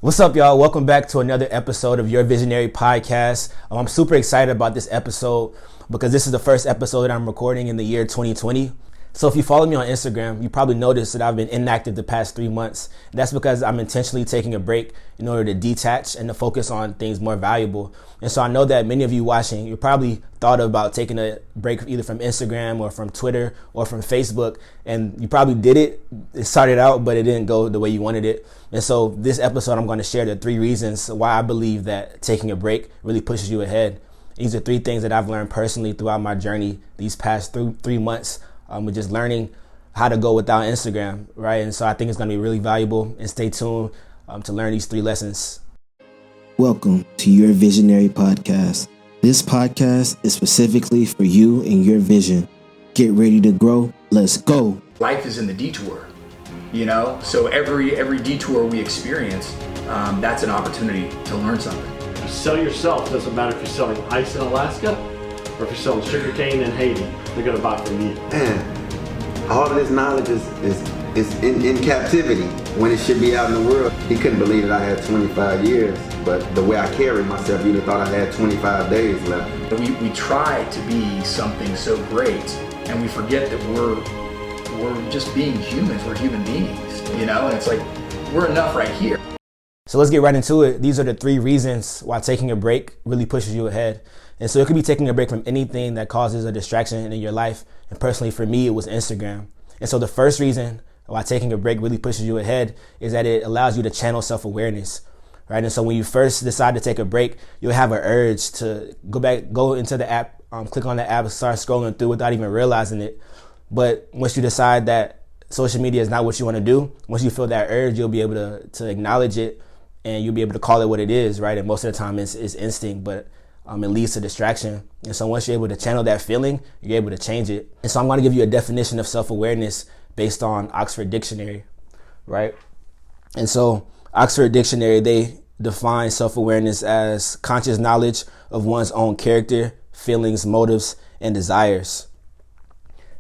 What's up, y'all? Welcome back to another episode of Your Visionary Podcast. I'm super excited about this episode because this is the first episode that I'm recording in the year 2020. So if you follow me on Instagram, you probably noticed that I've been inactive the past 3 months. That's because I'm intentionally taking a break in order to detach and to focus on things more valuable. And so I know that many of you watching, you probably thought about taking a break either from Instagram or from Twitter or from Facebook, and you probably did it. It started out, but it didn't go the way you wanted it. And so this episode, I'm going to share the 3 reasons why I believe that taking a break really pushes you ahead. These are 3 things that I've learned personally throughout my journey these past 3 months. With just learning how to go without Instagram, right? And so I think it's going to be really valuable, and stay tuned to learn these 3 lessons. Welcome to Your Visionary Podcast. This podcast is specifically for you and your vision. Get ready to grow. Let's go. Life is in the detour, so every detour we experience, that's an opportunity to learn something. Sell yourself. Doesn't matter if you're selling ice in Alaska or if you're selling sugarcane in Haiti. They're going to buy from you. Man, all of this knowledge is in captivity when it should be out in the world. He couldn't believe that I had 25 years, but the way I carried myself, you'd have thought I had 25 days left. We try to be something so great, and we forget that we're just being humans. We're human beings, and it's like we're enough right here. So let's get right into it. These are the 3 reasons why taking a break really pushes you ahead. And so it could be taking a break from anything that causes a distraction in your life. And personally, for me, it was Instagram. And so the first reason why taking a break really pushes you ahead is that it allows you to channel self-awareness, right? And so when you first decide to take a break, you'll have an urge to go into the app, click on the app, start scrolling through without even realizing it. But once you decide that social media is not what you want to do, once you feel that urge, you'll be able to acknowledge it, and you'll be able to call it what it is, right? And most of the time it's instinct, but it leads to distraction. And so once you're able to channel that feeling, you're able to change it. And so I'm going to give you a definition of self-awareness based on Oxford Dictionary, right? And so Oxford Dictionary, they define self-awareness as conscious knowledge of one's own character, feelings, motives, and desires.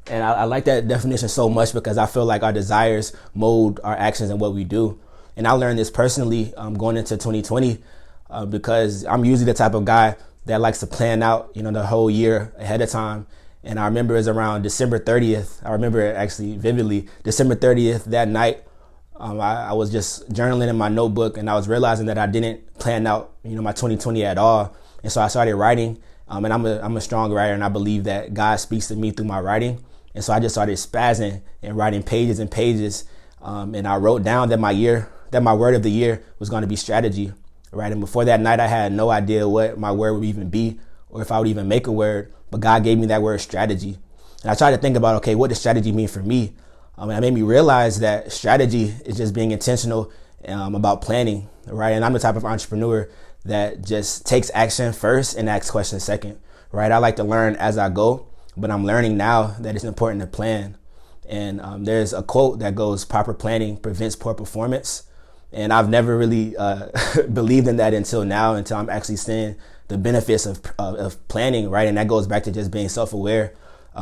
And I like that definition so much because I feel like our desires mold our actions and what we do. And I learned this personally going into 2020 because I'm usually the type of guy that likes to plan out, the whole year ahead of time. And I remember it was around December 30th. I remember it actually vividly. December 30th, that night, I was just journaling in my notebook, and I was realizing that I didn't plan out, my 2020 at all. And so I started writing, and I'm a strong writer, and I believe that God speaks to me through my writing. And so I just started spazzing and writing pages and pages. And I wrote down that my word of the year was going to be strategy. Right. And before that night, I had no idea what my word would even be or if I would even make a word. But God gave me that word strategy. And I tried to think about, okay, what does strategy mean for me? And it made me realize that strategy is just being intentional about planning. Right. And I'm the type of entrepreneur that just takes action first and asks questions second. Right. I like to learn as I go, but I'm learning now that it's important to plan. And there's a quote that goes, proper planning prevents poor performance. And I've never really believed in that until now, until I'm actually seeing the benefits of planning, right? And that goes back to just being self-aware,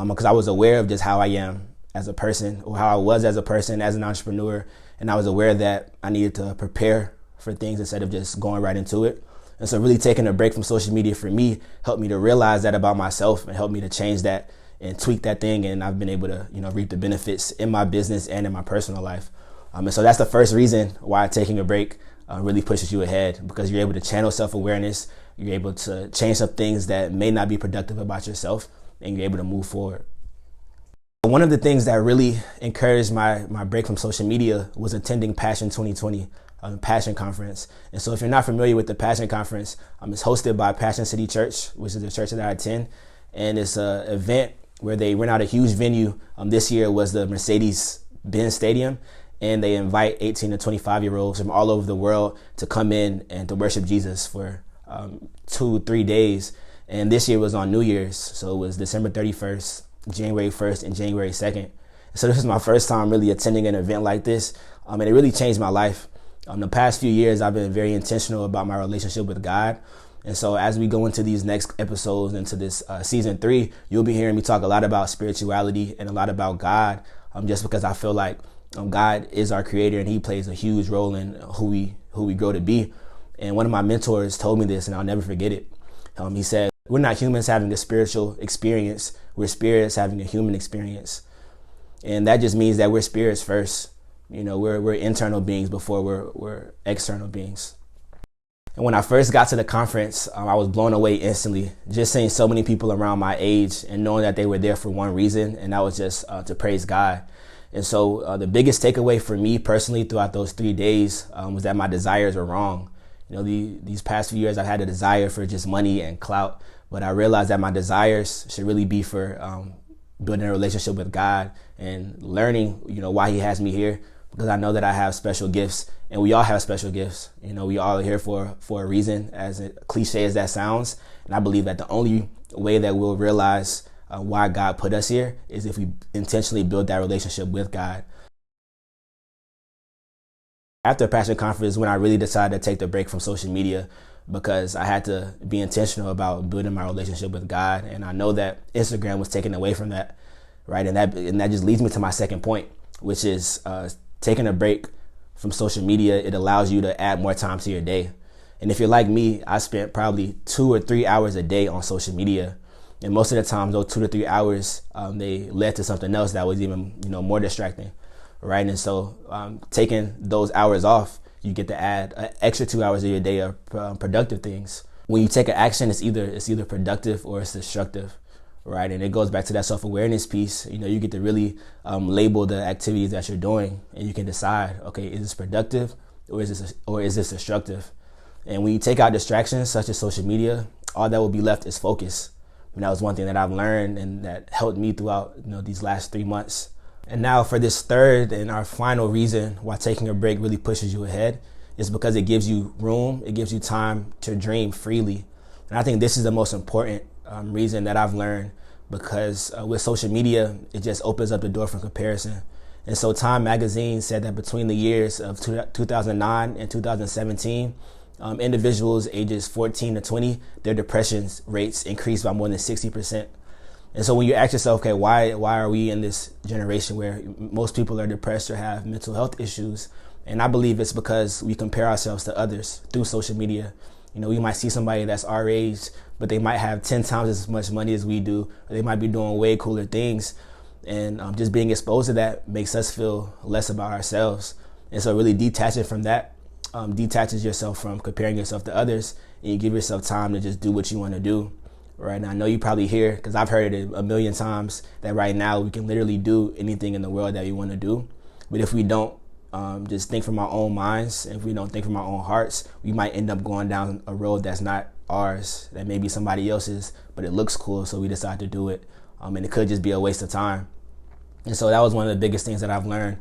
because I was aware of just how I am as a person, or how I was as a person, as an entrepreneur. And I was aware that I needed to prepare for things instead of just going right into it. And so really taking a break from social media for me helped me to realize that about myself and helped me to change that and tweak that thing. And I've been able to, reap the benefits in my business and in my personal life. And so that's the first reason why taking a break really pushes you ahead, because you're able to channel self-awareness. You're able to change some things that may not be productive about yourself, and you're able to move forward. One of the things that really encouraged my break from social media was attending Passion 2020, Passion Conference. And so if you're not familiar with the Passion Conference, it's hosted by Passion City Church, which is the church that I attend. And it's an event where they rent out a huge venue. This year was the Mercedes-Benz Stadium. And they invite 18 to 25-year-olds from all over the world to come in and to worship Jesus for 2-3 days. And this year was on New Year's. So it was December 31st, January 1st, and January 2nd. So this is my first time really attending an event like this. And it really changed my life. The past few years, I've been very intentional about my relationship with God. And so as we go into these next episodes, into this season 3, you'll be hearing me talk a lot about spirituality and a lot about God, just because I feel like God is our creator, and he plays a huge role in who we who we grow to be. And one of my mentors told me this, and I'll never forget it. He said, we're not humans having a spiritual experience. We're spirits having a human experience. And that just means that we're spirits first. We're internal beings before we're external beings. And when I first got to the conference, I was blown away instantly, just seeing so many people around my age and knowing that they were there for one reason, and that was just to praise God. And so the biggest takeaway for me personally throughout those 3 days was that my desires were wrong. These past few years, I've had a desire for just money and clout, but I realized that my desires should really be for building a relationship with God and learning, why He has me here, because I know that I have special gifts, and we all have special gifts. We all are here for a reason, as cliche as that sounds. And I believe that the only way that we'll realize why God put us here is if we intentionally build that relationship with God. After Passion Conference, when I really decided to take the break from social media, because I had to be intentional about building my relationship with God. And I know that Instagram was taken away from that, right? And that just leads me to my second point, which is taking a break from social media. It allows you to add more time to your day. And if you're like me, I spent probably 2 or 3 hours a day on social media. And most of the time, those 2 to 3 hours, they led to something else that was even, more distracting, right? And so taking those hours off, you get to add an extra 2 hours of your day of productive things. When you take an action, it's either productive or it's destructive, right? And it goes back to that self-awareness piece. You get to really label the activities that you're doing, and you can decide, okay, is this productive or is this destructive? And when you take out distractions such as social media, all that will be left is focus. And that was one thing that I've learned and that helped me throughout these last 3 months. And now for this third and our final reason why taking a break really pushes you ahead is because it gives you room, it gives you time to dream freely. And I think this is the most important reason that I've learned, because with social media, it just opens up the door for comparison. And so Time magazine said that between the years of 2009 and 2017, individuals ages 14 to 20, their depression rates increased by more than 60%. And so when you ask yourself, okay, why are we in this generation where most people are depressed or have mental health issues? And I believe it's because we compare ourselves to others through social media. We might see somebody that's our age, but they might have 10 times as much money as we do, or they might be doing way cooler things. And just being exposed to that makes us feel less about ourselves. And so really detaching from that detaches yourself from comparing yourself to others, and you give yourself time to just do what you want to do. Right now, I know you probably hear, because I've heard it a million times, that right now we can literally do anything in the world that we want to do. But if we don't just think from our own minds, if we don't think from our own hearts, we might end up going down a road that's not ours, that may be somebody else's, but it looks cool, so we decide to do it. And it could just be a waste of time. And so that was one of the biggest things that I've learned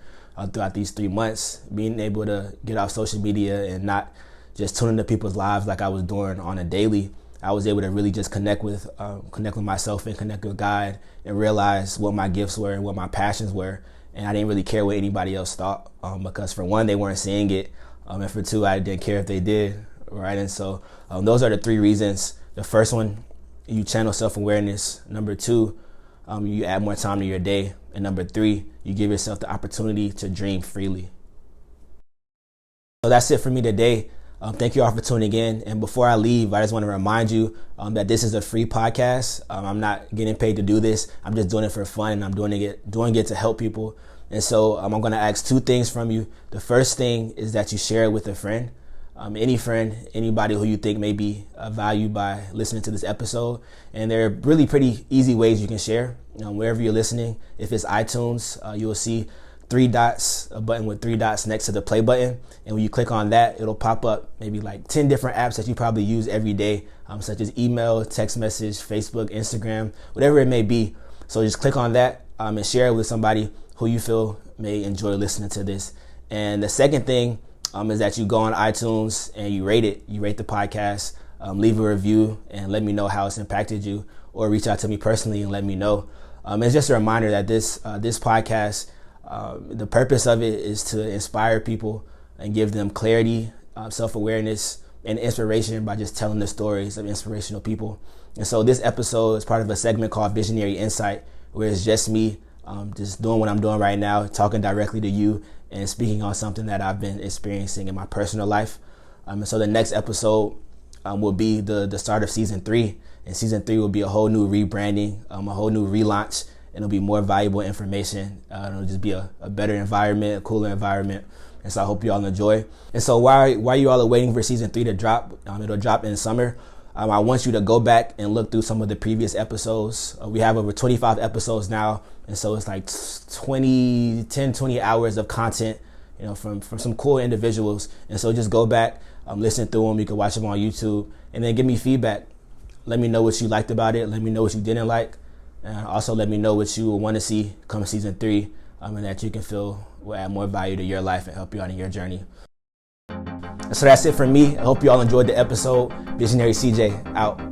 throughout these 3 months, being able to get off social media and not just tune into people's lives like I was doing on a daily. I was able to really just connect with myself and connect with God and realize what my gifts were and what my passions were. And I didn't really care what anybody else thought, because for one, they weren't seeing it. And for two, I didn't care if they did. Right. And so those are the 3 reasons. The first one, you channel self-awareness. Number 2, you add more time to your day. And number 3, you give yourself the opportunity to dream freely. So that's it for me today. Thank you all for tuning in. And before I leave, I just want to remind you that this is a free podcast. I'm not getting paid to do this. I'm just doing it for fun, and I'm doing it to help people. And so I'm going to ask 2 things from you. The first thing is that you share it with a friend, any friend, anybody who you think may be valued by listening to this episode. And there are really pretty easy ways you can share wherever you're listening. If it's iTunes, you will see 3 dots, a button with 3 dots next to the play button. And when you click on that, it'll pop up maybe like 10 different apps that you probably use every day, such as email, text message, Facebook, Instagram, whatever it may be. So just click on that and share it with somebody who you feel may enjoy listening to this. And the second thing is that you go on iTunes and you rate it. You rate the podcast, leave a review and let me know how it's impacted you, or reach out to me personally and let me know. It's just a reminder that this podcast, the purpose of it is to inspire people and give them clarity, self-awareness, and inspiration by just telling the stories of inspirational people. And so this episode is part of a segment called Visionary Insight, where it's just me just doing what I'm doing right now, talking directly to you and speaking on something that I've been experiencing in my personal life. And so the next episode will be the start of season 3. And season 3 will be a whole new rebranding, a whole new relaunch, and it'll be more valuable information. It'll just be a better environment, a cooler environment. And so I hope you all enjoy. And so while you all are waiting for season 3 to drop, it'll drop in summer. I want you to go back and look through some of the previous episodes. We have over 25 episodes now. And so it's like 20 hours of content, from some cool individuals. And so just go back, listen through them. You can watch them on YouTube and then give me feedback. Let me know what you liked about it. Let me know what you didn't like. And also let me know what you want to see come season 3, and that you can feel will add more value to your life and help you out in your journey. So that's it for me. I hope you all enjoyed the episode. Visionary CJ out.